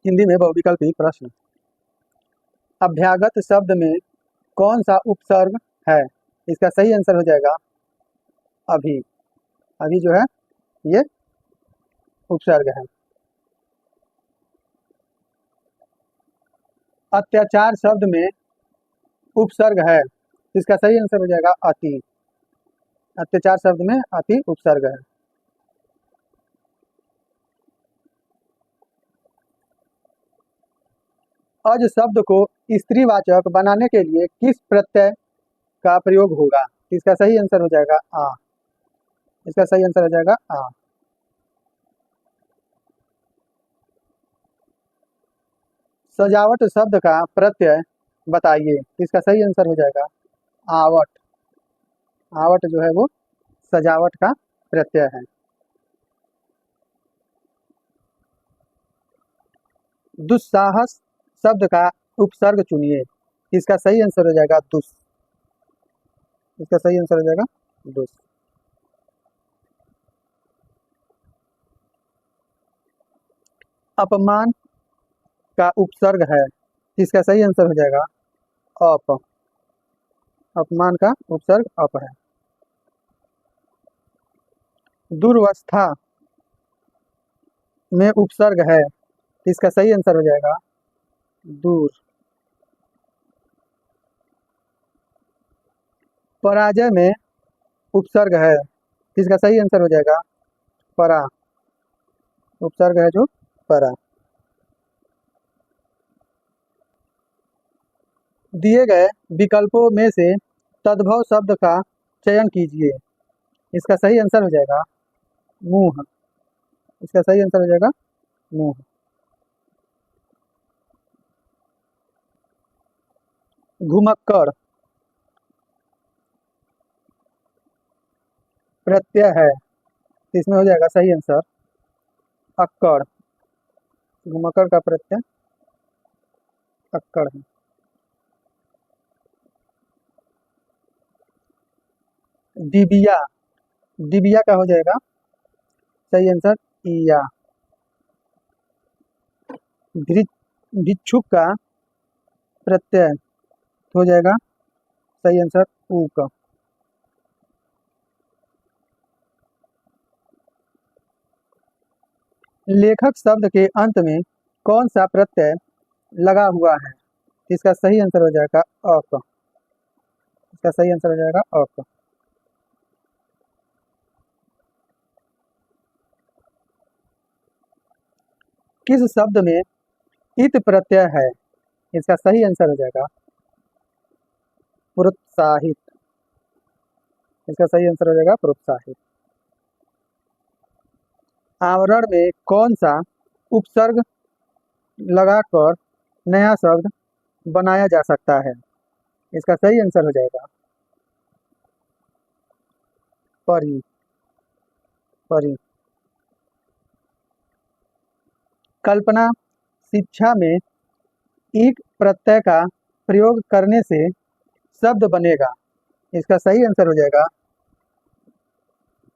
हिंदी में बहुविकल्पी प्रश्न। अभ्यागत शब्द में कौन सा उपसर्ग है? इसका सही आंसर हो जाएगा अभी। अभी जो है ये उपसर्ग है। अत्याचार शब्द में उपसर्ग है, इसका सही आंसर हो जाएगा अति। अत्याचार शब्द में अति उपसर्ग है। अज शब्द को स्त्रीवाचक बनाने के लिए किस प्रत्यय का प्रयोग होगा? इसका सही आंसर हो जाएगा आ। इसका सही आंसर हो जाएगा आ। सजावट शब्द का प्रत्यय बताइए। इसका सही आंसर हो जाएगा आवट। आवट जो है वो सजावट का प्रत्यय है। दुस्साहस शब्द का उपसर्ग चुनिए। इसका सही आंसर हो जाएगा दुस। इसका सही आंसर हो जाएगा दुस। अपमान का उपसर्ग है, इसका सही आंसर हो जाएगा अप। अपमान का उपसर्ग अप है। दुर्वस्था में उपसर्ग है, इसका सही आंसर हो जाएगा दूर। पराजय में उपसर्ग है, इसका सही आंसर हो जाएगा परा। उपसर्ग है जो परा। दिए गए विकल्पों में से तद्भव शब्द का चयन कीजिए। इसका सही आंसर हो जाएगा मुंह। इसका सही आंसर हो जाएगा मुंह। घुमक्कड़ प्रत्यय है, इसमें हो जाएगा सही आंसर अक्कड़। घुमक्कड़ का प्रत्यय अक्कड़ है। डिबिया, डिबिया का हो जाएगा सही आंसर ईया। भिक्षुक का प्रत्यय हो जाएगा सही आंसर ऊक। लेखक शब्द के अंत में कौन सा प्रत्यय लगा हुआ है? इसका सही आंसर हो जाएगा अक। इसका सही आंसर हो जाएगा अक। किस शब्द में इत प्रत्यय है? इसका सही आंसर हो जाएगा प्रोत्साहित। इसका सही आंसर हो जाएगा प्रोत्साहित। आवरण में कौन सा उपसर्ग लगाकर नया शब्द बनाया जा सकता है? इसका सही आंसर हो जाएगा परी। परी। कल्पना शिक्षा में एक प्रत्यय का प्रयोग करने से शब्द बनेगा। इसका सही आंसर हो जाएगा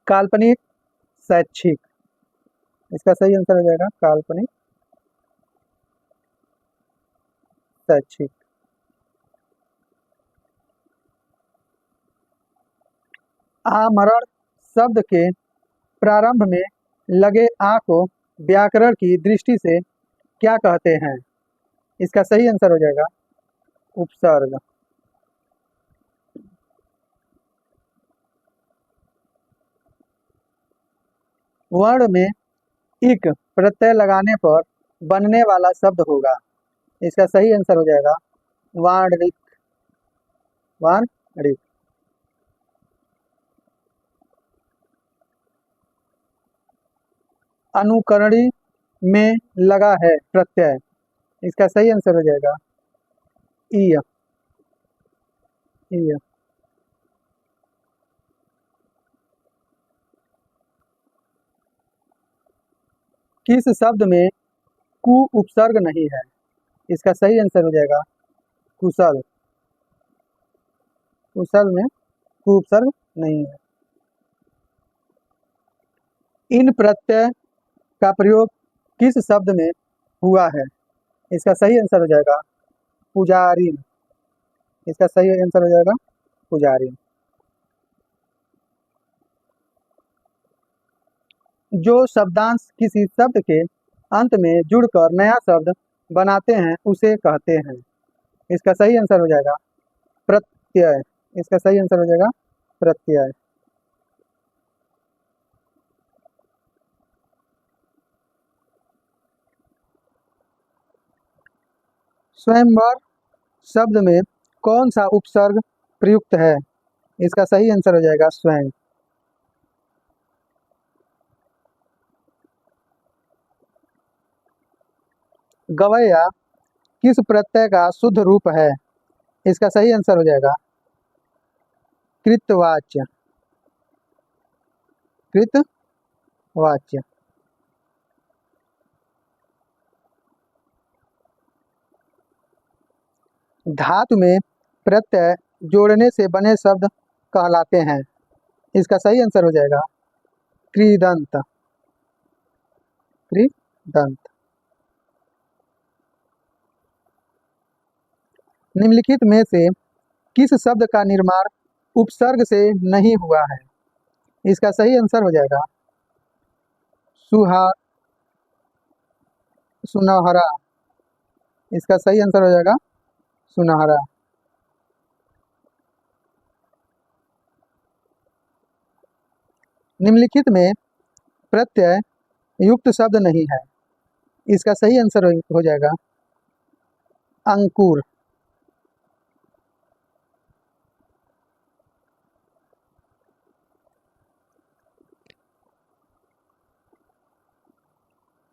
काल्पनिक शैक्षिक। इसका सही आंसर हो जाएगा काल्पनिक शैक्षिक। आमरण शब्द के प्रारंभ में लगे आ को व्याकरण की दृष्टि से क्या कहते हैं? इसका सही आंसर हो जाएगा उपसर्ग। वर्ण में इक प्रत्यय लगाने पर बनने वाला शब्द होगा। इसका सही आंसर हो जाएगा वाणिक। वाणिक। अनुकरणी में लगा है प्रत्यय, इसका सही आंसर हो जाएगा ईय। ईय। किस शब्द में कु उपसर्ग नहीं है? इसका सही आंसर हो जाएगा कुशल। कुशल में कु उपसर्ग नहीं है। इन प्रत्यय का प्रयोग किस शब्द में हुआ है? इसका सही आंसर हो जाएगा पुजारिन। इसका सही आंसर हो जाएगा पुजारिन। जो शब्दांश किसी शब्द के अंत में जुड़कर नया शब्द बनाते हैं उसे कहते हैं। इसका सही आंसर हो जाएगा प्रत्यय। इसका सही आंसर हो जाएगा प्रत्यय। स्वयंवर शब्द में कौन सा उपसर्ग प्रयुक्त है? इसका सही आंसर हो जाएगा स्वयं। गवैया किस प्रत्यय का शुद्ध रूप है? इसका सही आंसर हो जाएगा कृतवाच्य। कृतवाच्य। धातु में प्रत्यय जोड़ने से बने शब्द कहलाते हैं। इसका सही आंसर हो जाएगा कृदंत। कृदंत। निम्नलिखित में से किस शब्द का निर्माण उपसर्ग से नहीं हुआ है? इसका सही आंसर हो जाएगा सुहा सुनहरा। इसका सही आंसर हो जाएगा सुनहरा। निम्नलिखित में प्रत्यय युक्त शब्द नहीं है। इसका सही आंसर हो जाएगा अंकुर।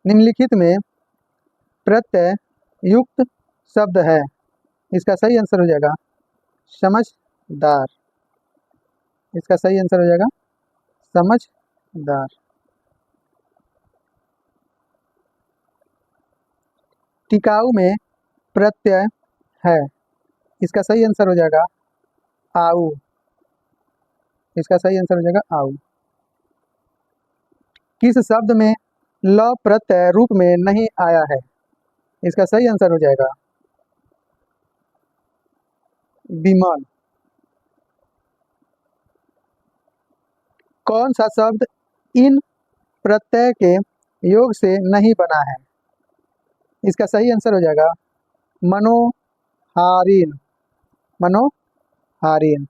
निम्नलिखित में प्रत्यय युक्त शब्द है। इसका सही आंसर हो जाएगा समझदार। इसका सही आंसर हो जाएगा समझदार। टिकाऊ में प्रत्यय है। इसका सही आंसर हो जाएगा आऊ। इसका सही आंसर हो जाएगा आऊ। किस शब्द में ल प्रत्यय रूप में नहीं आया है? इसका सही आंसर हो जाएगा विमल। कौन सा शब्द इन प्रत्यय के योग से नहीं बना है? इसका सही आंसर हो जाएगा मनोहारीन। मनोहारीन।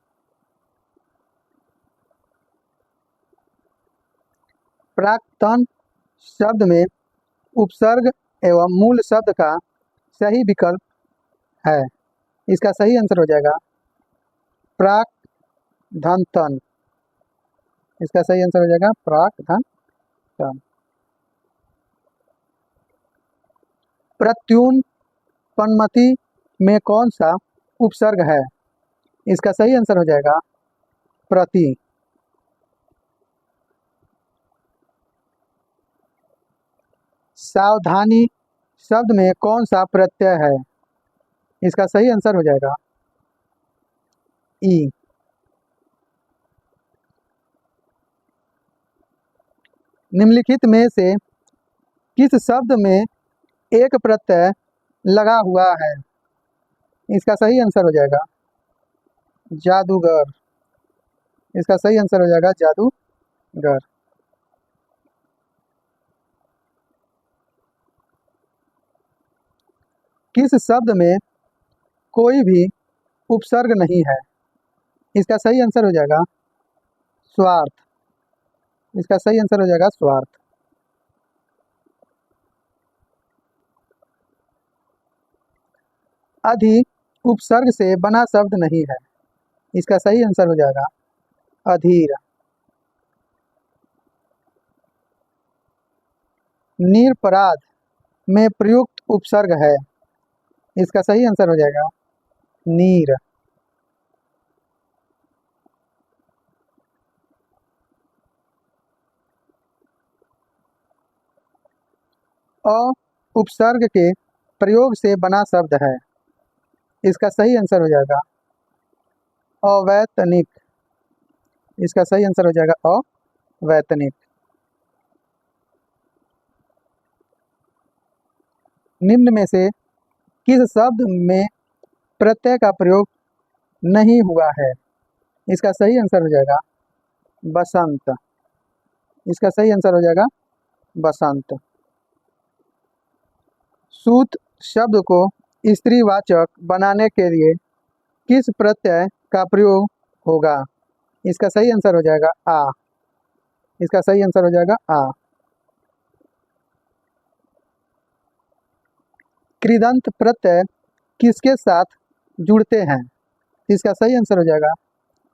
प्राक्तन शब्द में उपसर्ग एवं मूल शब्द का सही विकल्प है। इसका सही आंसर हो जाएगा प्राक्धनतन। इसका सही आंसर हो जाएगा प्राक्धनतन। प्रत्यून पनमति में कौन सा उपसर्ग है? इसका सही आंसर हो जाएगा प्रति। सावधानी शब्द में कौन सा प्रत्यय है? इसका सही आंसर हो जाएगा ई। निम्नलिखित में से किस शब्द में एक प्रत्यय लगा हुआ है? इसका सही आंसर हो जाएगा जादूगर। इसका सही आंसर हो जाएगा जादूगर। किस शब्द में कोई भी उपसर्ग नहीं है? इसका सही आंसर हो जाएगा स्वार्थ। इसका सही आंसर हो जाएगा स्वार्थ। अधि उपसर्ग से बना शब्द नहीं है। इसका सही आंसर हो जाएगा अधीर। निरपराध में प्रयुक्त उपसर्ग है। इसका सही आंसर हो जाएगा नीर। अ उपसर्ग के प्रयोग से बना शब्द है। इसका सही आंसर हो जाएगा अवैतनिक। इसका सही आंसर हो जाएगा अवैतनिक। निम्न में से किस शब्द में प्रत्यय का प्रयोग नहीं हुआ है? इसका सही आंसर हो जाएगा बसंत। इसका सही आंसर हो जाएगा बसंत। सूत शब्द को स्त्रीवाचक बनाने के लिए किस प्रत्यय का प्रयोग होगा? इसका सही आंसर हो जाएगा आ। इसका सही आंसर हो जाएगा आ। कृदंत प्रत्यय किसके साथ जुड़ते हैं? इसका सही आंसर हो जाएगा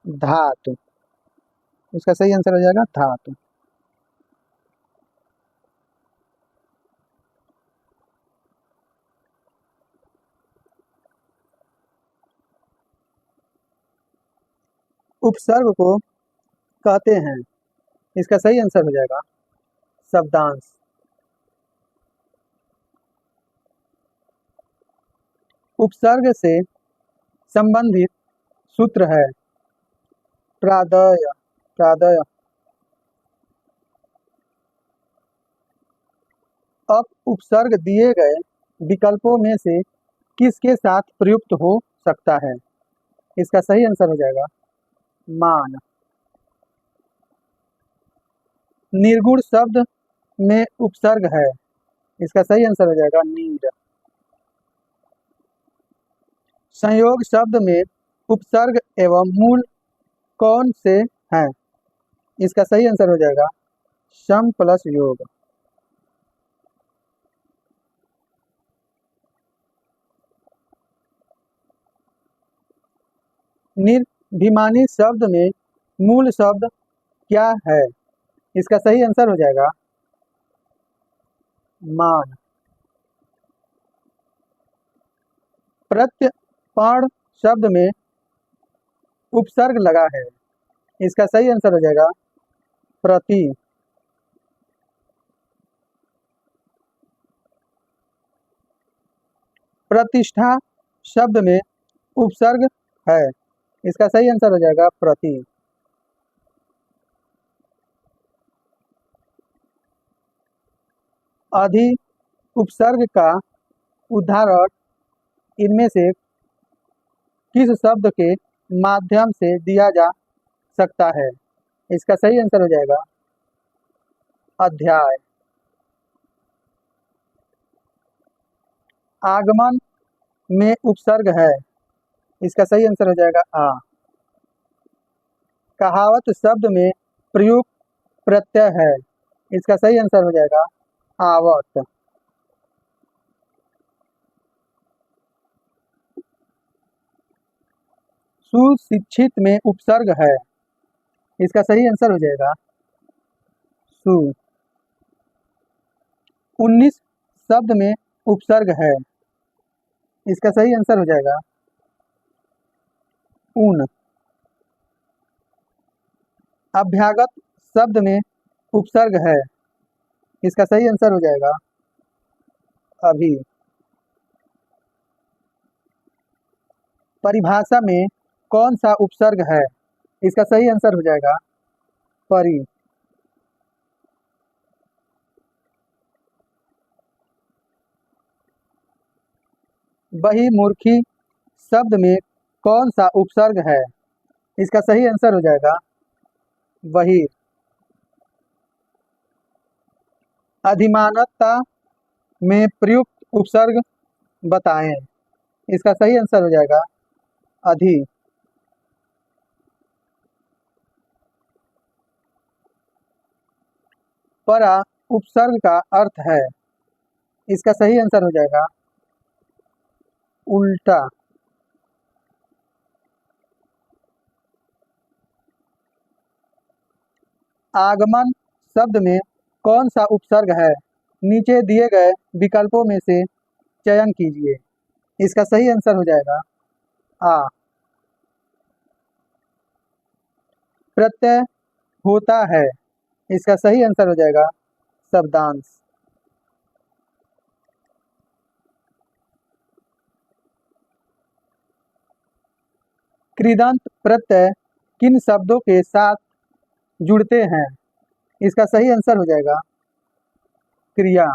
धातु। इसका सही आंसर हो जाएगा धातु। उपसर्ग को कहते हैं। इसका सही आंसर हो जाएगा शब्दांश। उपसर्ग से संबंधित सूत्र है प्रादय। प्रादय। अब उपसर्ग दिए गए विकल्पों में से किसके साथ प्रयुक्त हो सकता है? इसका सही आंसर हो जाएगा मान। निर्गुण शब्द में उपसर्ग है। इसका सही आंसर हो जाएगा नीड। संयोग शब्द में उपसर्ग एवं मूल कौन से हैं? इसका सही आंसर हो जाएगा सम प्लस योग। निर्भिमानी शब्द में मूल शब्द क्या है? इसका सही आंसर हो जाएगा मान। प्रत्यपाण शब्द में उपसर्ग लगा है। इसका सही आंसर हो जाएगा प्रति। प्रतिष्ठा शब्द में उपसर्ग है। इसका सही आंसर हो जाएगा प्रति। अधि उपसर्ग का उदाहरण इनमें से किस शब्द के माध्यम से दिया जा सकता है? इसका सही आंसर हो जाएगा अध्याय। आगमन में उपसर्ग है। इसका सही आंसर हो जाएगा आ। कहावत शब्द में प्रयुक्त प्रत्यय है। इसका सही आंसर हो जाएगा आवत। सुशिक्षित में उपसर्ग है। इसका सही आंसर हो जाएगा सु। 19 शब्द में उपसर्ग है। इसका सही आंसर हो जाएगा ऊन। अभ्यागत शब्द में उपसर्ग है। इसका सही आंसर हो जाएगा अभी। परिभाषा में कौन सा उपसर्ग है? इसका सही आंसर हो जाएगा परि। बहिर्मुखी शब्द में कौन सा उपसर्ग है? इसका सही आंसर हो जाएगा बहिर। अधिमानता में प्रयुक्त उपसर्ग बताएं। इसका सही आंसर हो जाएगा अधि। परा उपसर्ग का अर्थ है। इसका सही आंसर हो जाएगा उल्टा। आगमन शब्द में कौन सा उपसर्ग है? नीचे दिए गए विकल्पों में से चयन कीजिए। इसका सही आंसर हो जाएगा आ। प्रत्यय होता है। इसका सही आंसर हो जाएगा शब्दांश। कृदंत प्रत्यय किन शब्दों के साथ जुड़ते हैं? इसका सही आंसर हो जाएगा क्रिया।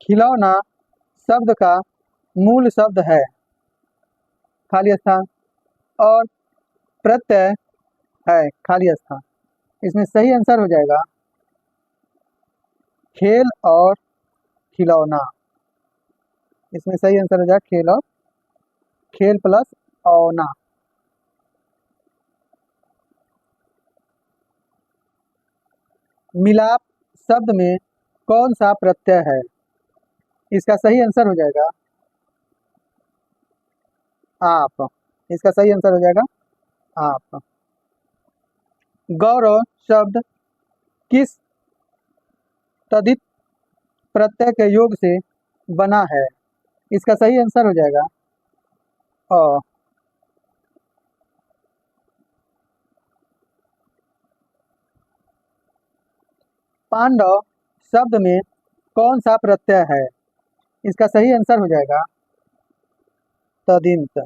खिलौना शब्द का मूल शब्द है, खाली स्थान, और प्रत्यय है, खाली स्थान। इसमें सही आंसर हो जाएगा खेल और खिलौना। इसमें सही आंसर हो जाएगा खेल और खेल प्लस औना। मिलाप शब्द में कौन सा प्रत्यय है? इसका सही आंसर हो जाएगा आप। इसका सही आंसर हो जाएगा आप। गौरव शब्द किस तद्धित प्रत्यय के योग से बना है? इसका सही आंसर हो जाएगा अ। पांडव शब्द में कौन सा प्रत्यय है? इसका सही आंसर हो जाएगा तदिंत।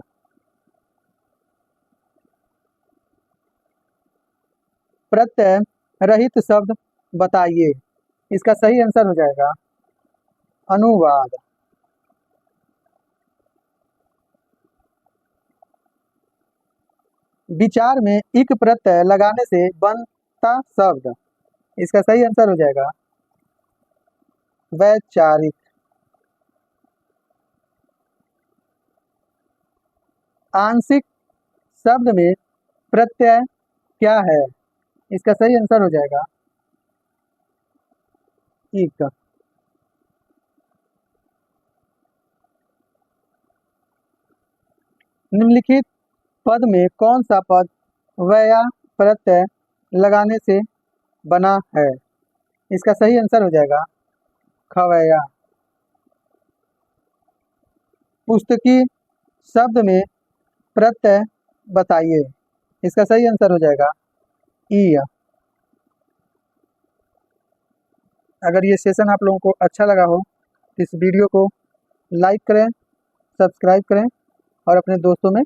प्रत्यय रहित शब्द बताइए। इसका सही आंसर हो जाएगा अनुवाद। विचार में इक प्रत्यय लगाने से बनता शब्द। इसका सही आंसर हो जाएगा वैचारिक। आंशिक शब्द में प्रत्यय क्या है? इसका सही आंसर हो जाएगा इक। निम्नलिखित पद में कौन सा पद वया प्रत्यय लगाने से बना है? इसका सही आंसर हो जाएगा खवैया। पुस्तकी शब्द में प्रत्यय बताइए। इसका सही आंसर हो जाएगा ई। अगर ये सेशन आप लोगों को अच्छा लगा हो तो इस वीडियो को लाइक करें, सब्सक्राइब करें और अपने दोस्तों में